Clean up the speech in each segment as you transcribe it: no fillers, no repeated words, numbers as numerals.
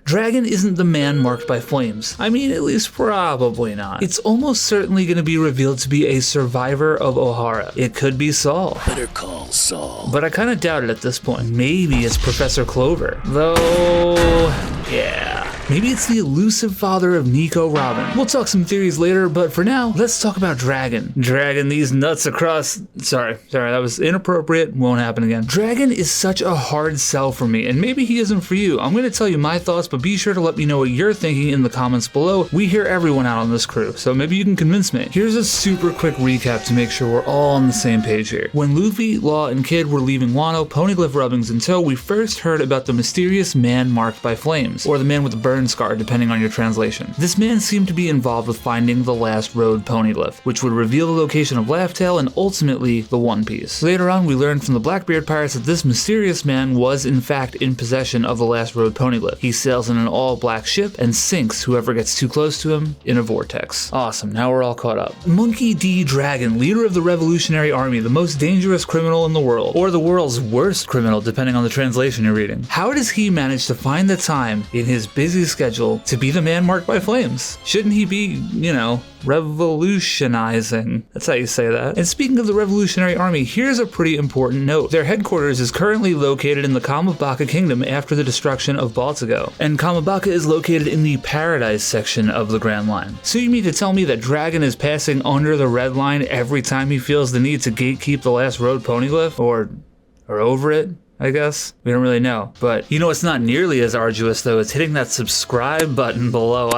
Dragon isn't the man marked by flames. I mean, at least probably not. It's almost certainly going to be revealed to be a survivor of Ohara. It could be Saul. Better call Saul. But I kind of doubt it at this point. Maybe it's Professor Clover. Though, yeah. Maybe it's the elusive father of Nico Robin. We'll talk some theories later, but for now, let's talk about Dragon. Dragging these nuts across... Sorry, that was inappropriate. Won't happen again. Dragon is such a hard sell for me, and maybe he isn't for you. I'm going to tell you my thoughts, but be sure to let me know what you're thinking in the comments below. We hear everyone out on this crew, so maybe you can convince me. Here's a super quick recap to make sure we're all on the same page here. When Luffy, Law, and Kid were leaving Wano, Poneglyph rubbings in tow, we first heard about the mysterious man marked by flames, or the man with the burn scar, depending on your translation. This man seemed to be involved with finding the Last Road Poneglyph, which would reveal the location of Laugh Tale and ultimately the One Piece. Later on, we learned from the Blackbeard Pirates that this mysterious man was in fact in possession of the Last Road Poneglyph. He sails in an all-black ship and sinks whoever gets too close to him in a vortex. Awesome, now we're all caught up. Monkey D. Dragon, leader of the Revolutionary Army, the most dangerous criminal in the world, or the world's worst criminal depending on the translation you're reading. How does he manage to find the time in his busy schedule to be the man marked by flames? Shouldn't he be, you know, revolutionizing? That's how you say that. And speaking of the Revolutionary Army, here's a pretty important note. Their headquarters is currently located in the Kamabaka Kingdom after the destruction of Baltigo, and Kamabaka is located in the Paradise section of the Grand Line. So you mean to tell me that Dragon is passing under the red line every time he feels the need to gatekeep the Last Road Poneglyph? Or over it? I guess? We don't really know. But you know what's not nearly as arduous though is hitting that subscribe button below.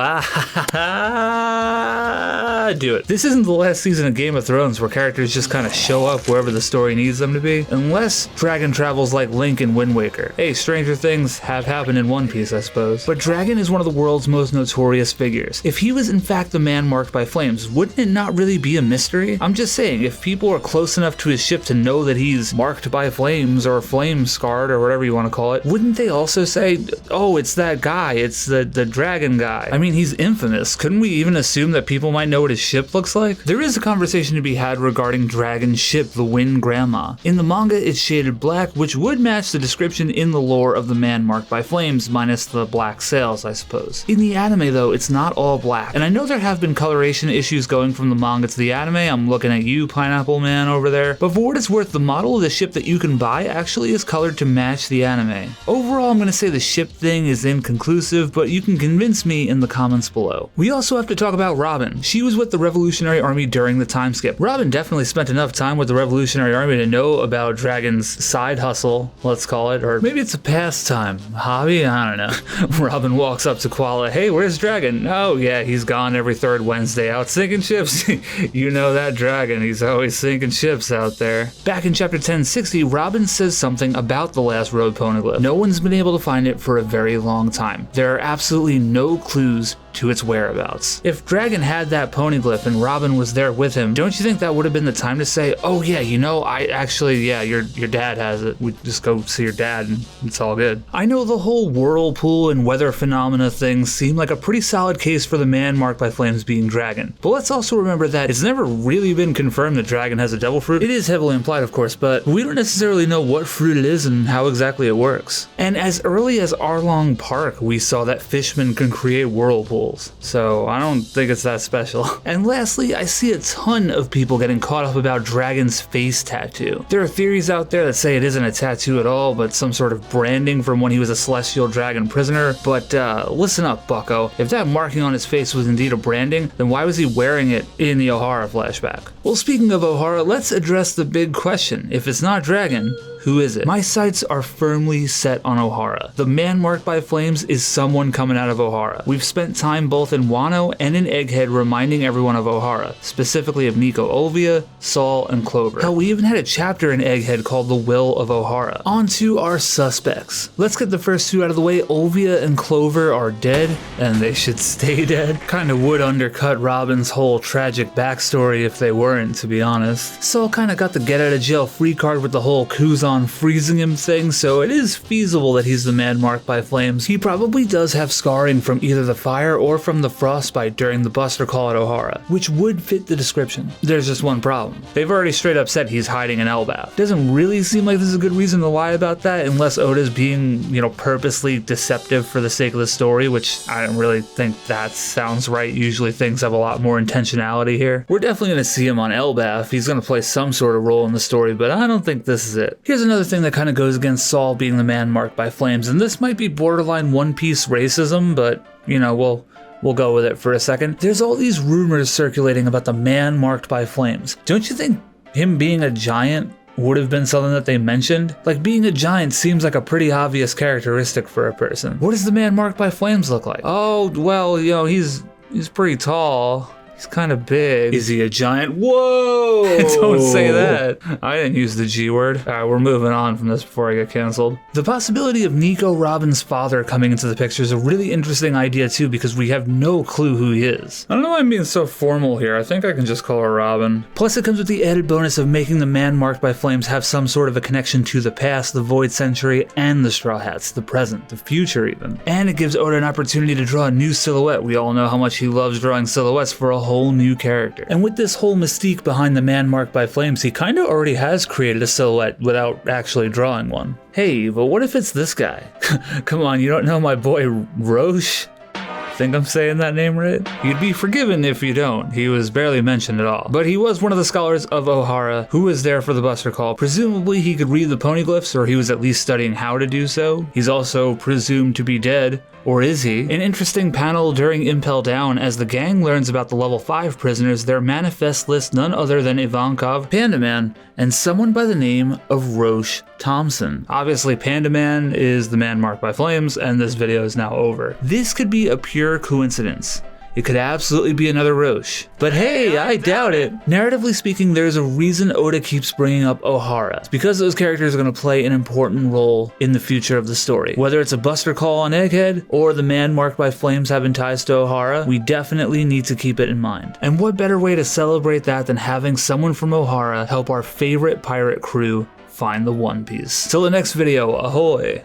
Do it. This isn't the last season of Game of Thrones where characters just kind of show up wherever the story needs them to be. Unless Dragon travels like Link in Wind Waker. Hey, stranger things have happened in One Piece, I suppose. But Dragon is one of the world's most notorious figures. If he was in fact the man marked by flames, wouldn't it not really be a mystery? I'm just saying, if people are close enough to his ship to know that he's marked by flames or flames scarred or whatever you want to call it, wouldn't they also say, oh, it's that guy, it's the dragon guy? I mean, he's infamous. Couldn't we even assume that people might know what his ship looks like? There is a conversation to be had regarding Dragon's ship, the Wind Grandma. In the manga, it's shaded black, which would match the description in the lore of the man marked by flames, minus the black sails, I suppose. In the anime, though, it's not all black. And I know there have been coloration issues going from the manga to the anime. I'm looking at you, Pineapple Man, over there. But for what it's worth, the model of the ship that you can buy actually is colored to match the anime. Overall, I'm going to say the ship thing is inconclusive, but you can convince me in the comments below. We also have to talk about Robin. She was with the Revolutionary Army during the time skip. Robin definitely spent enough time with the Revolutionary Army to know about Dragon's side hustle, let's call it, or maybe it's a pastime, hobby, I don't know. Robin walks up to Koala, hey, where's Dragon? Oh yeah, he's gone every third Wednesday out sinking ships. You know that Dragon, he's always sinking ships out there. Back in chapter 1060, Robin says something about the Last Road Poneglyph. No one's been able to find it for a very long time. There are absolutely no clues to its whereabouts. If Dragon had that poneglyph and Robin was there with him, don't you think that would have been the time to say, oh yeah, you know, your dad has it. We just go see your dad and it's all good. I know the whole whirlpool and weather phenomena things seem like a pretty solid case for the man marked by flames being Dragon. But let's also remember that it's never really been confirmed that Dragon has a devil fruit. It is heavily implied, of course, but we don't necessarily know what fruit it is and how exactly it works. And as early as Arlong Park, we saw that fishmen can create whirlpools. So I don't think it's that special. And lastly, I see a ton of people getting caught up about Dragon's face tattoo. There are theories out there that say it isn't a tattoo at all, but some sort of branding from when he was a Celestial Dragon prisoner. But listen up, bucko. If that marking on his face was indeed a branding, then why was he wearing it in the Ohara flashback? Well, speaking of Ohara, let's address the big question. If it's not Dragon, who is it? My sights are firmly set on Ohara. The man marked by flames is someone coming out of Ohara. We've spent time both in Wano and in Egghead reminding everyone of Ohara, specifically of Nico Olvia, Saul, and Clover. Hell, we even had a chapter in Egghead called The Will of Ohara. On to our suspects. Let's get the first two out of the way. Olvia and Clover are dead, and they should stay dead. Kinda would undercut Robin's whole tragic backstory if they weren't, to be honest. Saul kinda got the get out of jail free card with the whole Kuzan on freezing him thing, so it is feasible that he's the man marked by flames. He probably does have scarring from either the fire or from the frostbite during the Buster Call at Ohara, which would fit the description. There's just one problem. They've already straight up said he's hiding in Elbaf. Doesn't really seem like this is a good reason to lie about that, unless Oda's being, purposely deceptive for the sake of the story, which I don't really think that sounds right. Usually things have a lot more intentionality here. We're definitely going to see him on Elbaf. He's going to play some sort of role in the story, but I don't think this is it. Here's another thing that kind of goes against Saul being the man marked by flames, and this might be borderline One Piece racism, but, we'll go with it for a second. There's all these rumors circulating about the man marked by flames. Don't you think him being a giant would have been something that they mentioned? Like, being a giant seems like a pretty obvious characteristic for a person. What does the man marked by flames look like? Oh, well, he's pretty tall. He's kind of big. Is he a giant? Whoa! Don't say that. I didn't use the G word. All right, we're moving on from this before I get canceled. The possibility of Nico Robin's father coming into the picture is a really interesting idea too, because we have no clue who he is. I don't know why I'm being so formal here. I think I can just call her Robin. Plus it comes with the added bonus of making the man marked by flames have some sort of a connection to the past, the Void Century, and the Straw Hats, the present, the future even. And it gives Oda an opportunity to draw a new silhouette. We all know how much he loves drawing silhouettes for a whole new character. And with this whole mystique behind the man marked by flames, he kinda already has created a silhouette without actually drawing one. Hey, but what if it's this guy? Come on, you don't know my boy Roche? Think I'm saying that name right? You'd be forgiven if you don't. He was barely mentioned at all. But he was one of the scholars of Ohara who was there for the Buster Call. Presumably he could read the poneglyphs, or he was at least studying how to do so. He's also presumed to be dead. Or is he? An interesting panel during Impel Down as the gang learns about the level 5 prisoners. Their manifest lists none other than Ivankov, Panda Man, and someone by the name of Roche Thompson. Obviously Panda Man is the man marked by flames, and this video is now over. This could be a pure coincidence. It could absolutely be another Roche. But hey, I doubt it. Narratively speaking, there's a reason Oda keeps bringing up Ohara. It's because those characters are going to play an important role in the future of the story. Whether it's a Buster Call on Egghead, or the man marked by flames having ties to Ohara, we definitely need to keep it in mind. And what better way to celebrate that than having someone from Ohara help our favorite pirate crew find the One Piece. Till the next video, ahoy!